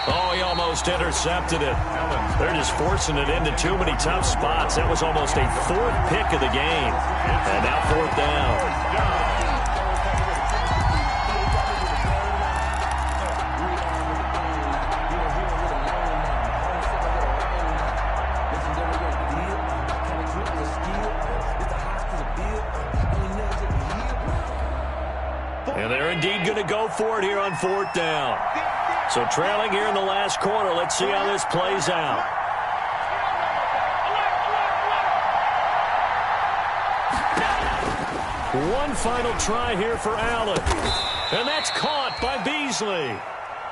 Speaker 3: Oh, he almost intercepted it. They're just forcing it into too many tough spots. That was almost a 4th pick of the game. And now 4th down. And they're indeed going to go for it here on 4th down. So trailing here in the last quarter. Let's see how this plays out. One final try here for Allen. And that's caught by Beasley.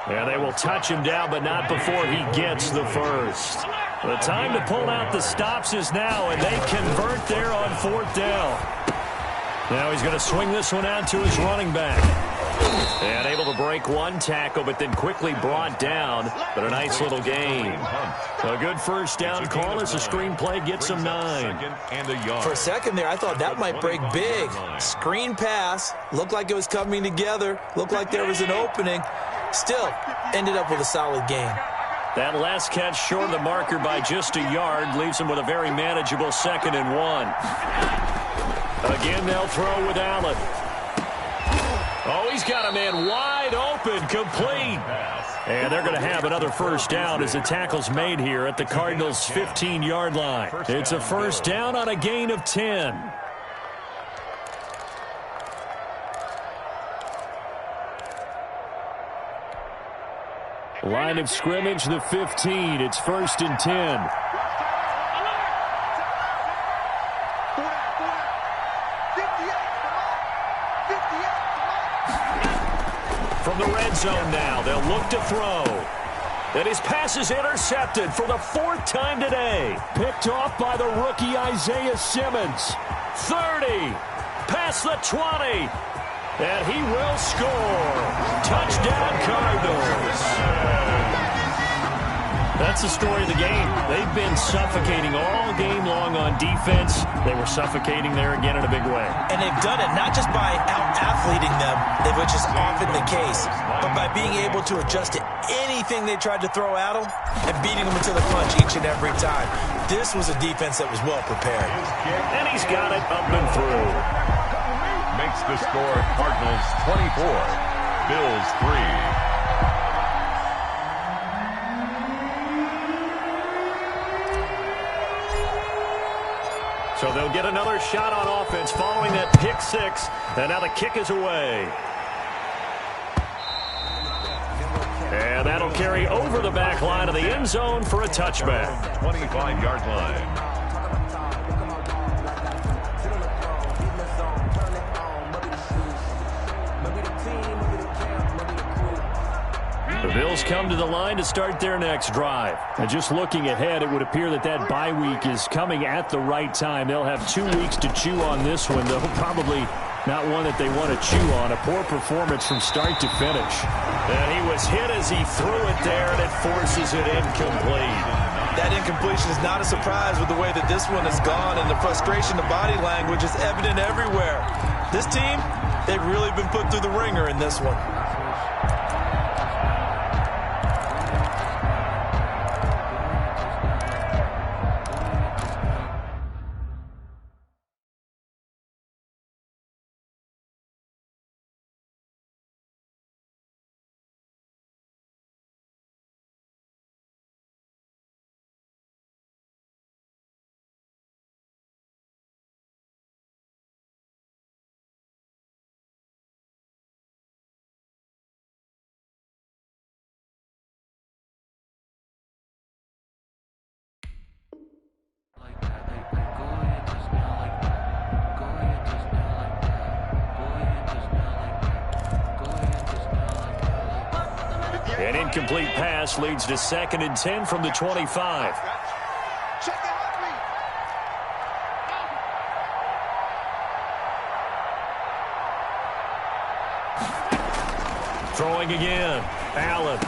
Speaker 3: And they will touch him down, but not before he gets the first. The time to pull out the stops is now, and they convert there on 4th down. Now he's going to swing this one out to his running back. And able to break one tackle, but then quickly brought down. But a nice little gain. A good first down call as the screenplay gets him 9.
Speaker 5: For a second there, I thought that might break big. Screen pass. Looked like it was coming together. Looked like there was an opening. Still, ended up with a solid gain.
Speaker 3: That last catch short of the marker by just a yard leaves him with a very manageable 2nd and 1. Again, they'll throw with Allen. Oh, he's got a man wide open, complete. And they're going to have another first down as the tackle's made here at the Cardinals' 15-yard line. It's a first down on a gain of 10. Line of scrimmage, the 15. It's 1st and 10. From the red zone now, they'll look to throw. And his pass is intercepted for the 4th time today. Picked off by the rookie Isaiah Simmons. 30, past the 20, and he will score. Touchdown, Cardinals. That's the story of the game. They've been suffocating all game long on defense. They were suffocating there again in a big way.
Speaker 5: And they've done it not just by out-athleting them, which is often the case, but by being able to adjust to anything they tried to throw at them and beating them to the punch each and every time. This was a defense that was well prepared.
Speaker 3: And he's got it up and through.
Speaker 4: Makes the score Cardinals 24, Bills 3.
Speaker 3: So they'll get another shot on offense following that pick six. And now the kick is away. And that'll carry over the back line of the end zone for a touchback.
Speaker 4: 25-yard line.
Speaker 3: The Bills come to the line to start their next drive. And just looking ahead, it would appear that that bye week is coming at the right time. They'll have 2 weeks to chew on this one, though probably not one that they want to chew on. A poor performance from start to finish. And he was hit as he threw it there, and it forces it incomplete.
Speaker 5: That incompletion is not a surprise with the way that this one has gone, and the frustration, the body language is evident everywhere. This team, they've really been put through the ringer in this one.
Speaker 3: An incomplete pass leads to 2nd and 10 from the 25.
Speaker 6: Check the heartbeat.
Speaker 3: Throwing again. Allen.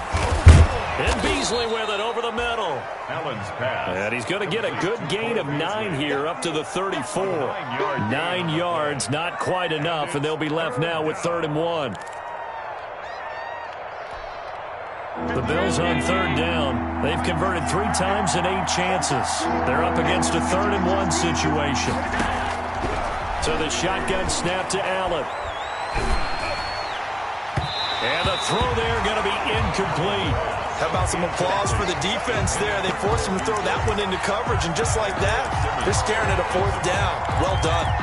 Speaker 3: And Beasley with it over the middle.
Speaker 4: Allen's pass.
Speaker 3: And he's going to get a good gain of 9 here up to the 34. 9 yards, not quite enough, and they'll be left now with 3rd and 1. The Bills on 3rd down. They've converted 3 times in 8 chances. They're up against a 3rd and 1 situation. So the shotgun snap to Allen. And the throw there going to be incomplete.
Speaker 5: How about some applause for the defense there? They forced him to throw that one into coverage, and just like that, they're staring at a 4th down. Well done.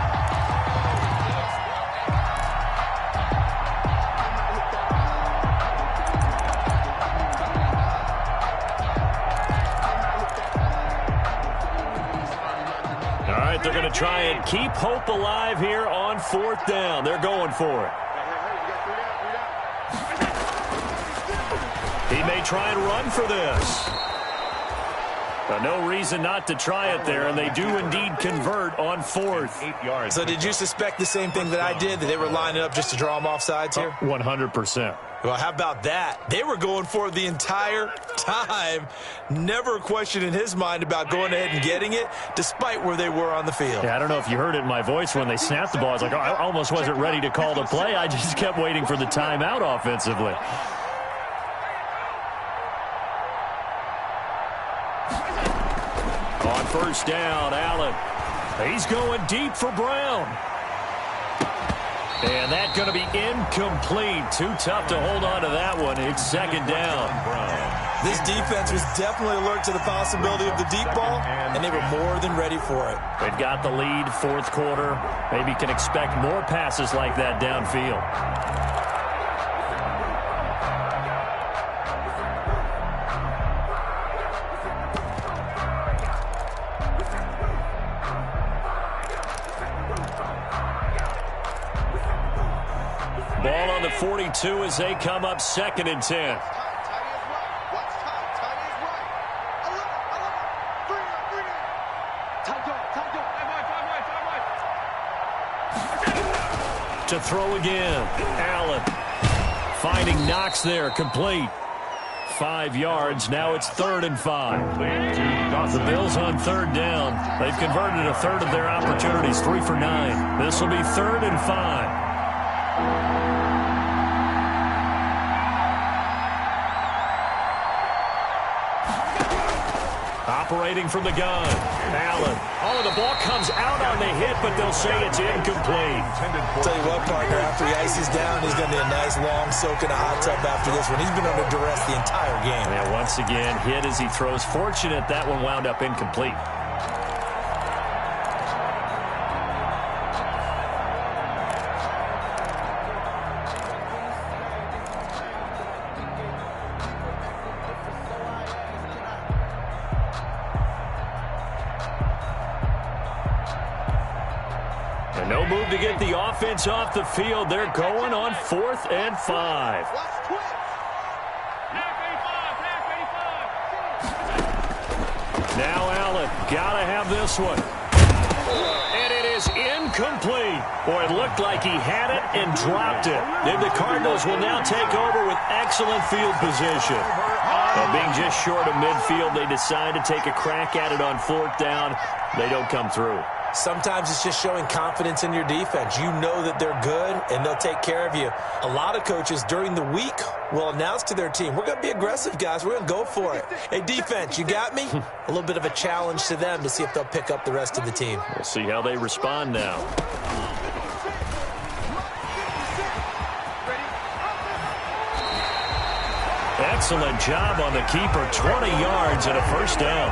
Speaker 3: They're going to try and keep hope alive here on 4th down. They're going for it. He may try and run for this. But no reason not to try it there, and they do indeed convert on 4th.
Speaker 4: 8 yards.
Speaker 5: So did you suspect the same thing that I did, that they were lining up just to draw them off sides here?
Speaker 3: 100%.
Speaker 5: Well, how about that? They were going for it the entire time. Never a question in his mind about going ahead and getting it, despite where they were on the field.
Speaker 3: Yeah, I don't know if you heard it in my voice when they snapped the ball. I was like, oh, I almost wasn't ready to call the play. I just kept waiting for the timeout offensively. On 1st down, Allen. He's going deep for Brown. And that's going to be incomplete. Too tough to hold on to that one. It's 2nd down.
Speaker 5: This defense was definitely alert to the possibility of the deep ball, and they were more than ready for it.
Speaker 3: They've got the lead, 4th quarter. Maybe can expect more passes like that downfield. Ball on the 42 as they come up 2nd and 10. To throw again. Allen finding Knox there, complete. 5 yards. Now it's 3rd and 5. The Bills on 3rd down. They've converted a third of their opportunities, 3 for 9. This will be 3rd and 5. Operating from the gun, Allen. Oh, the ball comes out on the hit, but they'll say it's incomplete.
Speaker 5: Tell you what, partner, after he ices down, he's going to need a nice long soak in a hot tub after this one. He's been under duress the entire game.
Speaker 3: And once again, hit as he throws. Fortunate that one wound up incomplete. And no move to get the offense off the field. They're going on 4th and 5. Now Allen, gotta have this one. And it is incomplete. Boy, it looked like he had it and dropped it. And the Cardinals will now take over with excellent field position. Being just short of midfield, they decide to take a crack at it on 4th down. They don't come through.
Speaker 5: Sometimes it's just showing confidence in your defense. You know that they're good, and they'll take care of you. A lot of coaches during the week will announce to their team, we're going to be aggressive, guys. We're going to go for it. Hey, defense, you got me? A little bit of a challenge to them to see if they'll pick up the rest of the team.
Speaker 3: We'll see how they respond now. Excellent job on the keeper. 20 yards and a first down.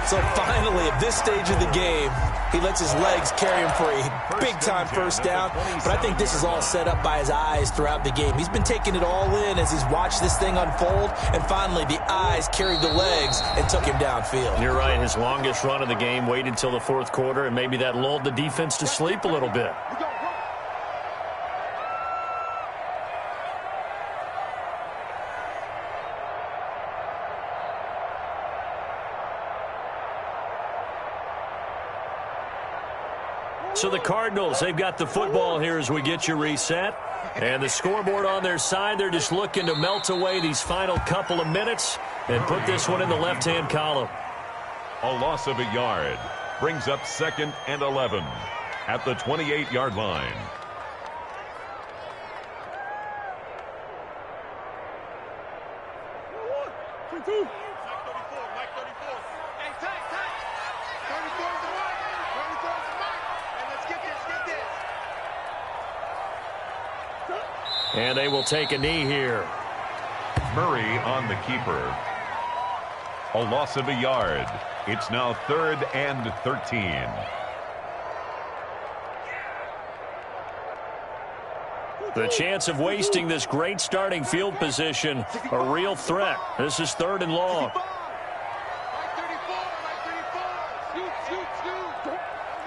Speaker 5: So finally, at this stage of the game, he lets his legs carry him for a big-time first down. But I think this is all set up by his eyes throughout the game. He's been taking it all in as he's watched this thing unfold. And finally, the eyes carried the legs and took him downfield.
Speaker 3: You're right. His longest run of the game waited till the 4th quarter, and maybe that lulled the defense to sleep a little bit. So the Cardinals, they've got the football here as we get you reset. And the scoreboard on their side, they're just looking to melt away these final couple of minutes and put this one in the left-hand column.
Speaker 4: A loss of a yard brings up 2nd and 11 at the 28-yard line.
Speaker 3: And they will take a knee here.
Speaker 4: Murray on the keeper. A loss of a yard. It's now 3rd and 13.
Speaker 3: The chance of wasting this great starting field position, a real threat. This is 3rd and long.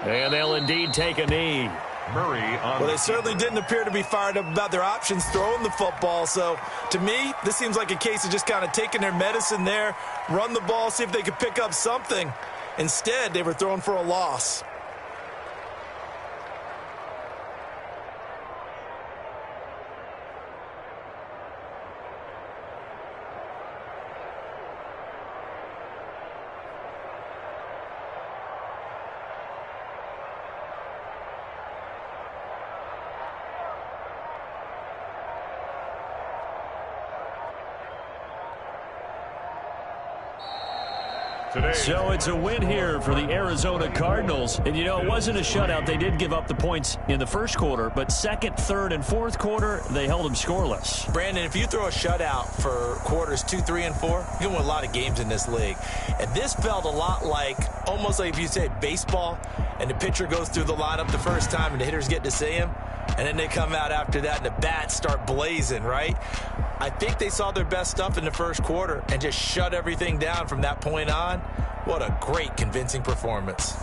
Speaker 3: And they'll indeed take a knee.
Speaker 4: Murray on
Speaker 5: well, they certainly didn't appear to be fired up about their options throwing the football. So, to me, this seems like a case of just kind of taking their medicine there, run the ball, see if they could pick up something. Instead, they were throwing for a loss.
Speaker 3: So it's a win here for the Arizona Cardinals. And, you know, it wasn't a shutout. They did give up the points in the first quarter, but 2nd, 3rd, and 4th quarter, they held them scoreless.
Speaker 5: Brandon, if you throw a shutout for quarters 2, 3, and 4, you're going to win a lot of games in this league. And this felt a lot like, almost like if you say baseball, and the pitcher goes through the lineup the first time and the hitters get to see him, and then they come out after that and the bats start blazing, right? I think they saw their best stuff in the first quarter and just shut everything down from that point on. What a great, convincing performance.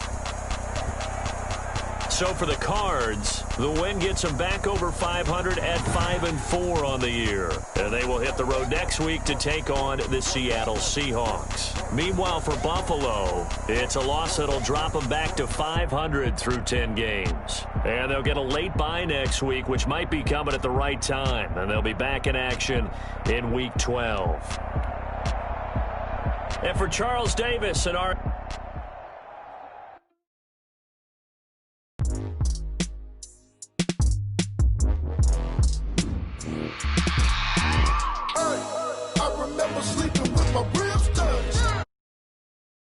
Speaker 3: So for the Cards, the win gets them back over 500 at 5-4 on the year. And they will hit the road next week to take on the Seattle Seahawks. Meanwhile, for Buffalo, it's a loss that'll drop them back to 500 through 10 games. And they'll get a late bye next week, which might be coming at the right time. And they'll be back in action in Week 12. And for Charles Davis and our